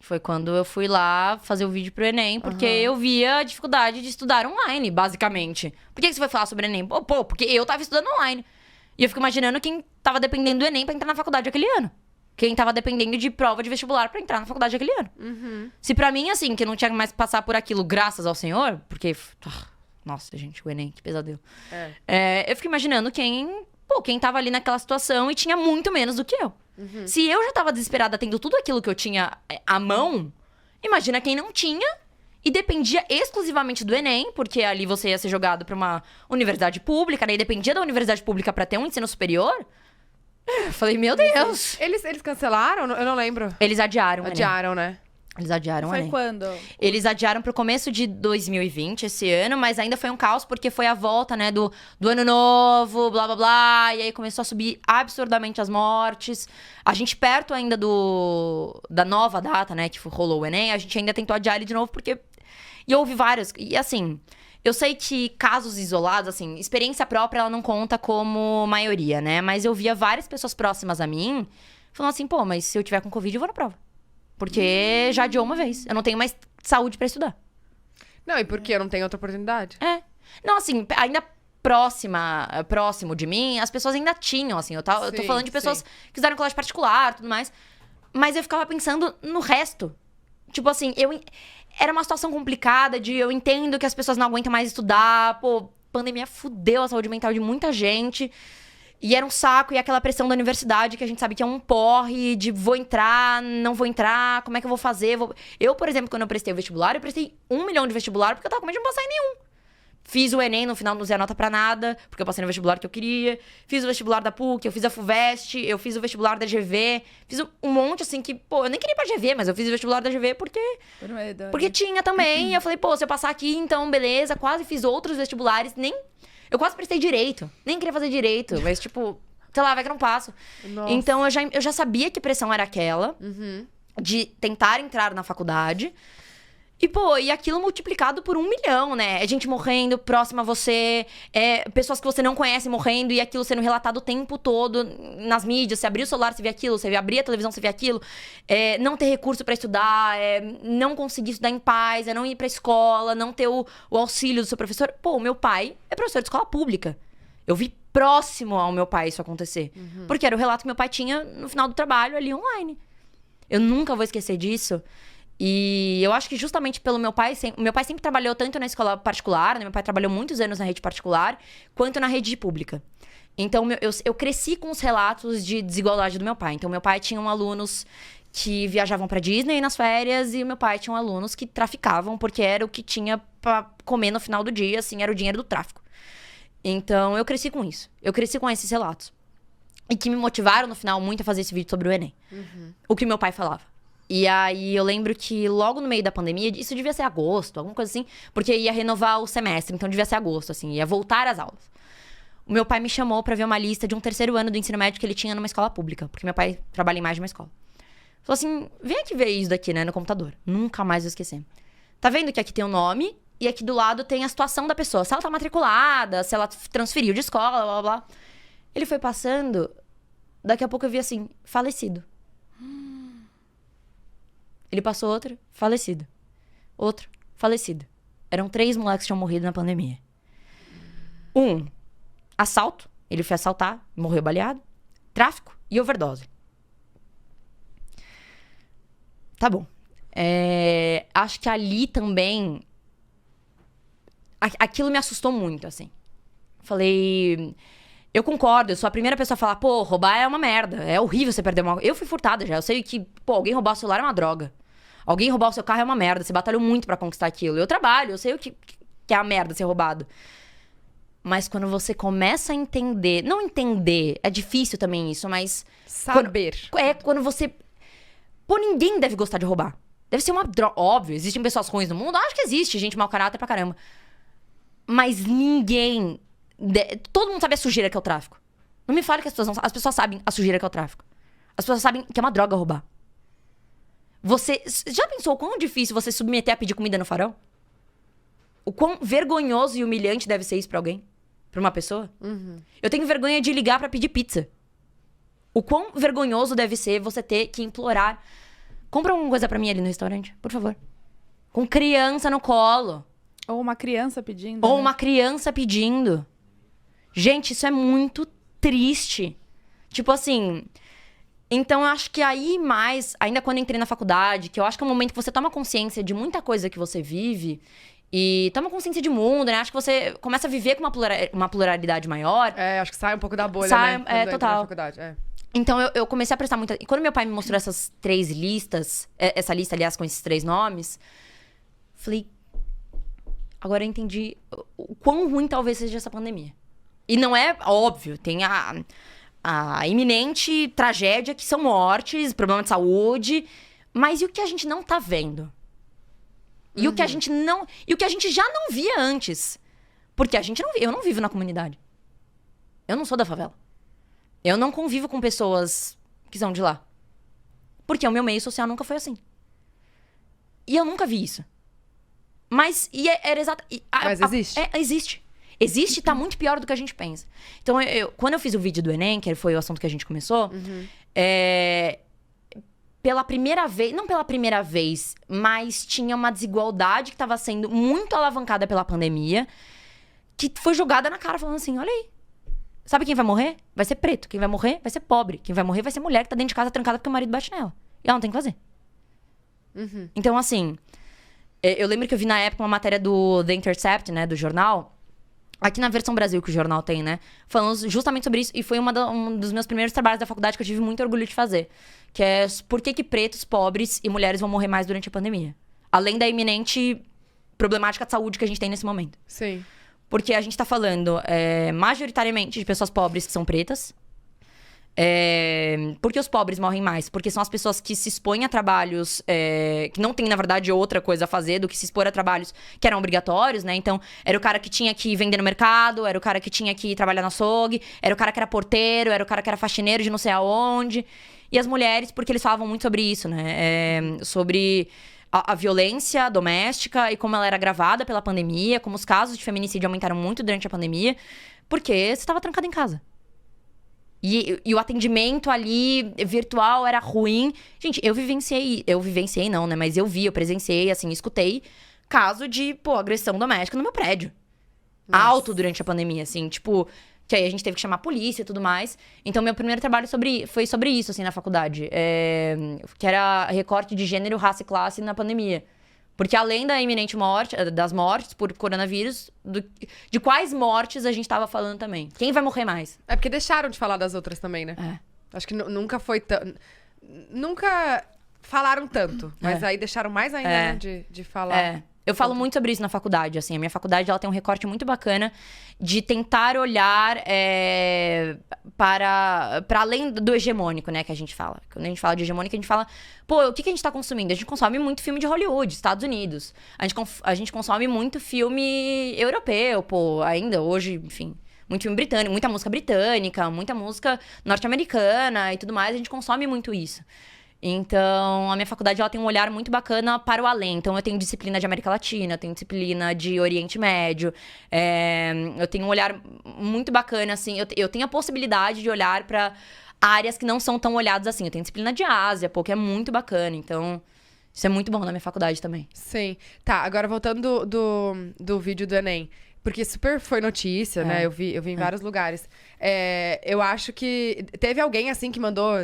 Foi quando eu fui lá fazer o vídeo pro Enem, porque eu via a dificuldade de estudar online, basicamente. Por que você foi falar sobre o Enem? Pô, porque eu tava estudando online. E eu fico imaginando quem tava dependendo do Enem pra entrar na faculdade aquele ano. Quem tava dependendo de prova de vestibular pra entrar na faculdade aquele ano. Se pra mim, assim, que eu não tinha mais que passar por aquilo graças ao Senhor, porque... nossa, gente, o Enem, que pesadelo. Eu fico imaginando quem tava ali naquela situação e tinha muito menos do que eu. Se eu já tava desesperada tendo tudo aquilo que eu tinha à mão, imagina quem não tinha e dependia exclusivamente do Enem, porque ali você ia ser jogado pra uma universidade pública, né? E dependia da universidade pública pra ter um ensino superior. Eu falei, meu Deus! Eles cancelaram? Eu não lembro. Eles adiaram o Enem. Adiaram, né? Eles adiaram o Enem. Foi quando? Eles adiaram pro começo de 2020, esse ano, mas ainda foi um caos, porque foi a volta, né, do ano novo, blá, blá, blá, e aí começou a subir absurdamente as mortes. A gente, perto ainda da nova data, né, que rolou o Enem, a gente ainda tentou adiar ele de novo, porque... E houve vários... E, assim, eu sei que casos isolados, assim, experiência própria, ela não conta como maioria, né, mas eu via várias pessoas próximas a mim falando assim, pô, mas se eu tiver com Covid, eu vou na prova. Porque já adiou uma vez. Eu não tenho mais saúde pra estudar. Não, e por quê? Eu não tenho outra oportunidade? Não, assim, ainda próximo de mim, as pessoas ainda tinham, assim. Eu tô falando de pessoas que usaram colégio particular e tudo mais. Mas eu ficava pensando no resto. Tipo assim, era uma situação complicada eu entendo que as pessoas não aguentam mais estudar. Pô, pandemia fudeu a saúde mental de muita gente. E era um saco, e aquela pressão da universidade, que a gente sabe que é um porre de vou entrar, não vou entrar, como é que eu vou fazer? Eu, por exemplo, quando eu prestei o vestibular, eu prestei 1 milhão de vestibular porque eu tava com medo de não passar em nenhum. Fiz o Enem, no final não usei a nota pra nada, porque eu passei no vestibular que eu queria. Fiz o vestibular da PUC, eu fiz a FUVEST, eu fiz o vestibular da GV. Fiz um monte, assim, que, pô, eu nem queria ir pra GV, mas eu fiz o vestibular da GV porque tinha também. E eu falei, pô, se eu passar aqui, então, beleza. Quase fiz outros vestibulares, eu quase prestei direito. Nem queria fazer direito, mas, tipo, sei lá, vai que eu não passo. Nossa. Então, eu já sabia que pressão era aquela, de tentar entrar na faculdade. E, pô, e aquilo multiplicado por 1 milhão, né? É gente morrendo próxima a você, pessoas que você não conhece morrendo, e aquilo sendo relatado o tempo todo nas mídias. Você abria o celular, você via aquilo, você abria a televisão, você via aquilo. Não ter recurso pra estudar, não conseguir estudar em paz, não ir pra escola, não ter o auxílio do seu professor. Pô, o meu pai é professor de escola pública. Eu vi próximo ao meu pai isso acontecer. Porque era o relato que meu pai tinha no final do trabalho ali online. Eu nunca vou esquecer disso. E eu acho que justamente pelo meu pai sempre trabalhou tanto na escola particular, né? Meu pai trabalhou muitos anos na rede particular, quanto na rede pública. Então, eu cresci com os relatos de desigualdade do meu pai. Então, meu pai tinha alunos que viajavam pra Disney nas férias, e meu pai tinha alunos que traficavam, porque era o que tinha pra comer no final do dia, assim, era o dinheiro do tráfico. Então, eu cresci com isso. Eu cresci com esses relatos. E que me motivaram, no final, muito a fazer esse vídeo sobre o Enem. O que meu pai falava. E aí, eu lembro que logo no meio da pandemia, isso devia ser agosto, alguma coisa assim, porque ia renovar o semestre, então devia ser agosto, assim, ia voltar às aulas. O meu pai me chamou pra ver uma lista de um 3º ano do ensino médio que ele tinha numa escola pública, porque meu pai trabalha em mais de uma escola. Falou assim, vem aqui ver isso daqui, né, no computador. Nunca mais vou esquecer. Tá vendo que aqui tem o nome, e aqui do lado tem a situação da pessoa. Se ela tá matriculada, se ela transferiu de escola, blá, blá, blá. Ele foi passando, daqui a pouco eu vi assim, falecido. Ele passou outro, falecido. Outro, falecido. Eram 3 moleques que tinham morrido na pandemia. Assalto. Ele foi assaltar, morreu baleado. Tráfico e overdose. Tá bom. Acho que ali também... Aquilo me assustou muito, assim. Falei... Eu concordo, eu sou a primeira pessoa a falar, pô, roubar é uma merda. É horrível você perder uma... Eu fui furtada já. Eu sei que, pô, alguém roubar o celular é uma droga. Alguém roubar o seu carro é uma merda. Você batalhou muito pra conquistar aquilo. Eu trabalho, eu sei o que é a merda ser roubado. Mas quando você começa a entender... Não entender, é difícil também isso, mas... Saber. Quando você... Pô, ninguém deve gostar de roubar. Deve ser uma droga. Óbvio, existem pessoas ruins no mundo. Acho que existe gente mau caráter pra caramba. Mas ninguém... Todo mundo sabe a sujeira que é o tráfico. Não me fale que as pessoas sabem a sujeira que é o tráfico. As pessoas sabem que é uma droga roubar. Você já pensou o quão difícil você submeter a pedir comida no farol? O quão vergonhoso e humilhante deve ser isso pra alguém? Pra uma pessoa? Eu tenho vergonha de ligar pra pedir pizza. O quão vergonhoso deve ser você ter que implorar Compra alguma coisa pra mim ali no restaurante, por favor. Com criança no colo. Ou uma criança pedindo. Ou né? uma criança pedindo. Gente, isso é muito triste. Tipo assim... Então, eu acho que aí mais... Ainda quando eu entrei na faculdade, que eu acho que é um momento que você toma consciência de muita coisa que você vive... E toma consciência de mundo, né? Acho que você começa a viver com uma pluralidade maior. Acho que sai um pouco da bolha, Sai, né? é, Quando entra na total. faculdade, Então, eu comecei a prestar muita... E quando meu pai me mostrou essas 3 listas... Essa lista, aliás, com esses 3 nomes... Falei... Agora eu entendi o quão ruim talvez seja essa pandemia. E não é óbvio. Tem a iminente tragédia, que são mortes, problema de saúde. Mas e o que a gente não tá vendo? E o que a gente não... E o que a gente já não via antes. Porque a gente não... Eu não vivo na comunidade. Eu não sou da favela. Eu não convivo com pessoas que são de lá. Porque o meu meio social nunca foi assim. E eu nunca vi isso. Mas... era exato... Mas existe? Existe. Existe e tá muito pior do que a gente pensa. Então, quando eu fiz o vídeo do Enem, que foi o assunto que a gente começou... Pela primeira vez... Não pela primeira vez, mas tinha uma desigualdade que estava sendo muito alavancada pela pandemia, que foi jogada na cara, falando assim, olha aí. Sabe quem vai morrer? Vai ser preto. Quem vai morrer vai ser pobre. Quem vai morrer vai ser mulher que tá dentro de casa trancada porque o marido bate nela. E ela não tem o que fazer. Então, assim... Eu lembro que eu vi na época uma matéria do The Intercept, né? Do jornal. Aqui na versão Brasil que o jornal tem, né? Falando justamente sobre isso. E foi um dos meus primeiros trabalhos da faculdade que eu tive muito orgulho de fazer. Que é por que pretos, pobres e mulheres vão morrer mais durante a pandemia. Além da iminente problemática de saúde que a gente tem nesse momento. Sim. Porque a gente tá falando majoritariamente de pessoas pobres que são pretas. Por que os pobres morrem mais? Porque são as pessoas que se expõem a trabalhos que não tem, na verdade, outra coisa a fazer do que se expor a trabalhos que eram obrigatórios, né? Então, era o cara que tinha que vender no mercado, era o cara que tinha que trabalhar no açougue, era o cara que era porteiro, era o cara que era faxineiro de não sei aonde. E as mulheres, porque eles falavam muito sobre isso, né? Sobre a violência doméstica e como ela era agravada pela pandemia, como os casos de feminicídio aumentaram muito durante a pandemia, porque você estava trancada em casa. E o atendimento ali virtual era ruim. Gente, eu vivenciei não, né? Mas eu presenciei, assim, escutei caso de, agressão doméstica no meu prédio. Nossa. Alto durante a pandemia, assim, tipo... Que aí a gente teve que chamar a polícia e tudo mais. Então, meu primeiro trabalho foi sobre isso, assim, na faculdade. Que era recorte de gênero, raça e classe na pandemia. Porque além da iminente morte, das mortes por coronavírus, de quais mortes a gente tava falando também? Quem vai morrer mais? É porque deixaram de falar das outras também, né? Acho que nunca foi tão... Nunca falaram tanto. Mas aí deixaram mais ainda, né, de falar. Eu falo muito sobre isso na faculdade, assim. A minha faculdade, ela tem um recorte muito bacana de tentar olhar para além do hegemônico, né, que a gente fala. Quando a gente fala de hegemônico, a gente fala... o que a gente tá consumindo? A gente consome muito filme de Hollywood, Estados Unidos. A gente consome muito filme europeu, ainda hoje, enfim... Muito filme britânico, muita música britânica, muita música norte-americana e tudo mais. A gente consome muito isso. Então, a minha faculdade ela tem um olhar muito bacana para o além. Então, eu tenho disciplina de América Latina, eu tenho disciplina de Oriente Médio. Eu tenho um olhar muito bacana, assim. Eu tenho a possibilidade de olhar para áreas que não são tão olhadas assim. Eu tenho disciplina de Ásia, que é muito bacana. Então, isso é muito bom na minha faculdade também. Sim. Tá, agora voltando do vídeo do Enem. Porque super foi notícia, né? Eu vi em vários lugares. Eu acho que teve alguém, assim, que mandou...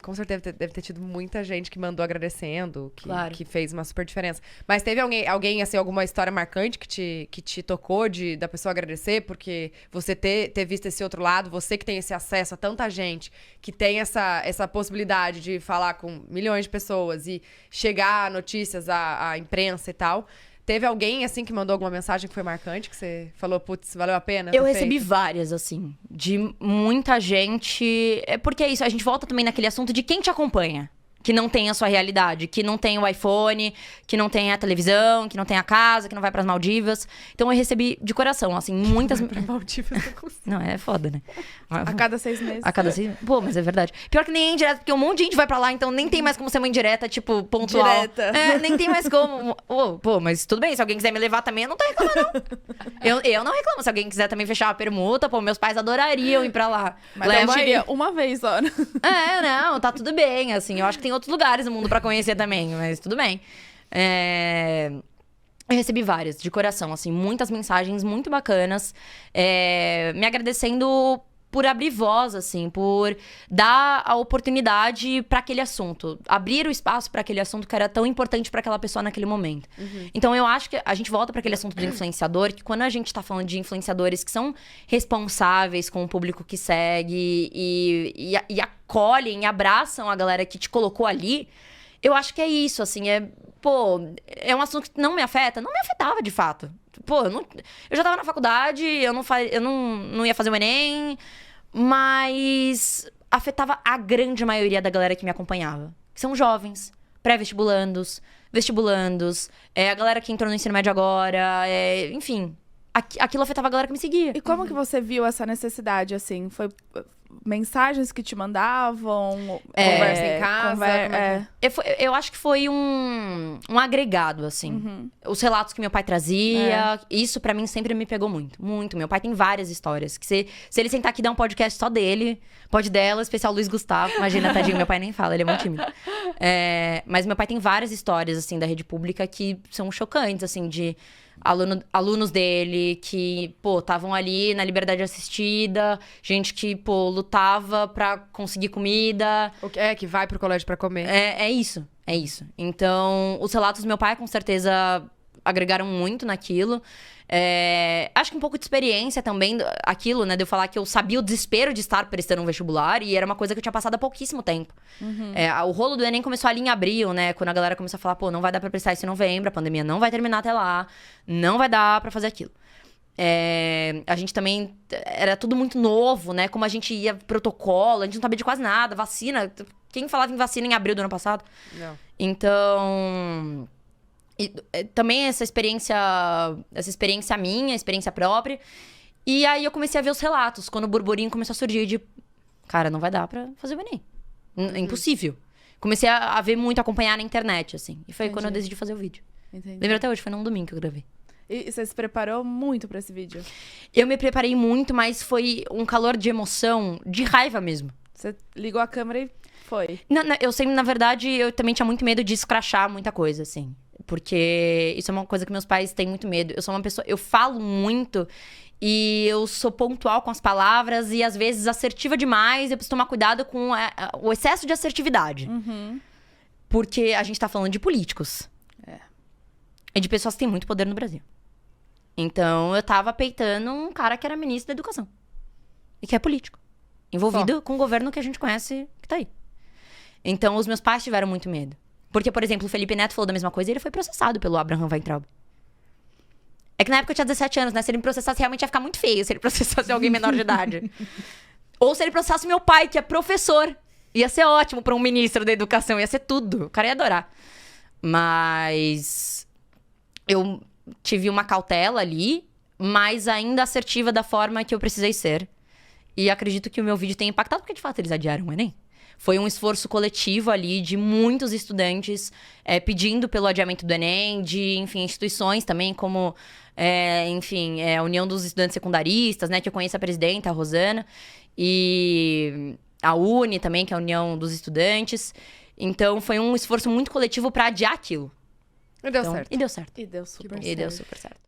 Com certeza deve ter tido muita gente que mandou agradecendo, que fez uma super diferença. Mas teve alguém assim, alguma história marcante que te tocou da pessoa agradecer? Porque você ter visto esse outro lado, você que tem esse acesso a tanta gente, que tem essa possibilidade de falar com milhões de pessoas e chegar a notícias à imprensa e tal... Teve alguém, assim, que mandou alguma mensagem que foi marcante? Que você falou, putz, valeu a pena? Eu recebi várias, assim, de muita gente. Porque é isso, a gente volta também naquele assunto de quem te acompanha. Que não tem a sua realidade, que não tem o iPhone, que não tem a televisão, que não tem a casa, que não vai pras Maldivas. Então eu recebi de coração, assim, muitas... Pra Maldivas não consigo. Não, é foda, né? A cada 6 meses. A cada 6 meses. Pô, mas é verdade. Pior que nem é indireta, porque um monte de gente vai pra lá, então nem tem mais como ser uma indireta, tipo, pontual. Direta. Nem tem mais como. Pô, mas tudo bem, se alguém quiser me levar também, eu não tô reclamando, não. Eu não reclamo. Se alguém quiser também fechar a permuta, meus pais adorariam ir pra lá. Mas leva eu aí. diria uma vez só. Não, tá tudo bem, assim. Eu acho que tem outros lugares no mundo pra conhecer também, mas tudo bem. Eu recebi várias, de coração, assim, muitas mensagens muito bacanas, me agradecendo por abrir voz, assim, por dar a oportunidade pra aquele assunto. Abrir o espaço pra aquele assunto que era tão importante pra aquela pessoa naquele momento. Então, eu acho que a gente volta pra aquele assunto do influenciador, que quando a gente tá falando de influenciadores que são responsáveis com o público que segue e acolhem e abraçam a galera que te colocou ali, eu acho que é isso, assim, é um assunto que não me afeta. Não me afetava, de fato. Eu já tava na faculdade, eu não ia fazer o Enem, mas afetava a grande maioria da galera que me acompanhava. Que são jovens, pré-vestibulandos, vestibulandos, a galera que entrou no ensino médio agora, enfim. Aquilo afetava a galera que me seguia. E como que você viu essa necessidade, assim? Foi mensagens que te mandavam? Conversa em casa? Eu acho que foi um agregado, assim. Os relatos que meu pai trazia, isso pra mim sempre me pegou muito, muito. Meu pai tem várias histórias, que se ele sentar aqui e dar um podcast só dele, pode dela, especial Luiz Gustavo, imagina, tadinho, meu pai nem fala, ele é muito tímido. Mas meu pai tem várias histórias, assim, da rede pública que são chocantes, assim, de alunos dele que, estavam ali na liberdade assistida, gente que, lutava pra conseguir comida. Que vai pro colégio pra comer. É isso. Então, os relatos do meu pai, com certeza, agregaram muito naquilo. Acho que um pouco de experiência também, aquilo, né? De eu falar que eu sabia o desespero de estar prestando um vestibular e era uma coisa que eu tinha passado há pouquíssimo tempo. O rolo do Enem começou ali em abril, né? Quando a galera começou a falar, não vai dar pra prestar isso em novembro, a pandemia não vai terminar até lá, não vai dar pra fazer aquilo. A gente também, era tudo muito novo, né? Como a gente ia protocolo, a gente não sabia de quase nada, vacina. Quem falava em vacina em abril do ano passado? Não. Então... também essa experiência minha, experiência própria. E aí eu comecei a ver os relatos, quando o burburinho começou a surgir de... Cara, não vai dar pra fazer o Enem. É impossível. Comecei a ver muito, acompanhar na internet, assim. E foi quando eu decidi fazer o vídeo. Lembro até hoje, foi num domingo que eu gravei. E você se preparou muito pra esse vídeo? Eu me preparei muito, mas foi um calor de emoção, de raiva mesmo. Você ligou a câmera e foi? Não, eu sempre, na verdade, eu também tinha muito medo de escrachar muita coisa, assim. Porque isso é uma coisa que meus pais têm muito medo. Eu sou uma pessoa... Eu falo muito e eu sou pontual com as palavras e, às vezes, assertiva demais. Eu preciso tomar cuidado com o excesso de assertividade. Porque a gente tá falando de políticos. E de pessoas que têm muito poder no Brasil. Então, eu tava peitando um cara que era ministro da Educação. E que é político. Envolvido com o governo que a gente conhece que tá aí. Então, os meus pais tiveram muito medo. Porque, por exemplo, o Felipe Neto falou da mesma coisa e ele foi processado pelo Abraham Weintraub. É que na época eu tinha 17 anos, né? Se ele me processasse, realmente ia ficar muito feio se ele processasse alguém menor de idade. Ou se ele processasse meu pai, que é professor. Ia ser ótimo pra um ministro da educação, ia ser tudo. O cara ia adorar. Mas eu tive uma cautela ali, mas ainda assertiva da forma que eu precisei ser. E acredito que o meu vídeo tenha impactado, porque de fato eles adiaram o Enem. Foi um esforço coletivo ali de muitos estudantes pedindo pelo adiamento do Enem, de, enfim, instituições também, como, a União dos Estudantes Secundaristas, né? Que eu conheço a presidenta, a Rosana. E a UNE também, que é a União dos Estudantes. Então, foi um esforço muito coletivo para adiar aquilo. E deu certo. E deu certo. E deu super certo. E deu super certo.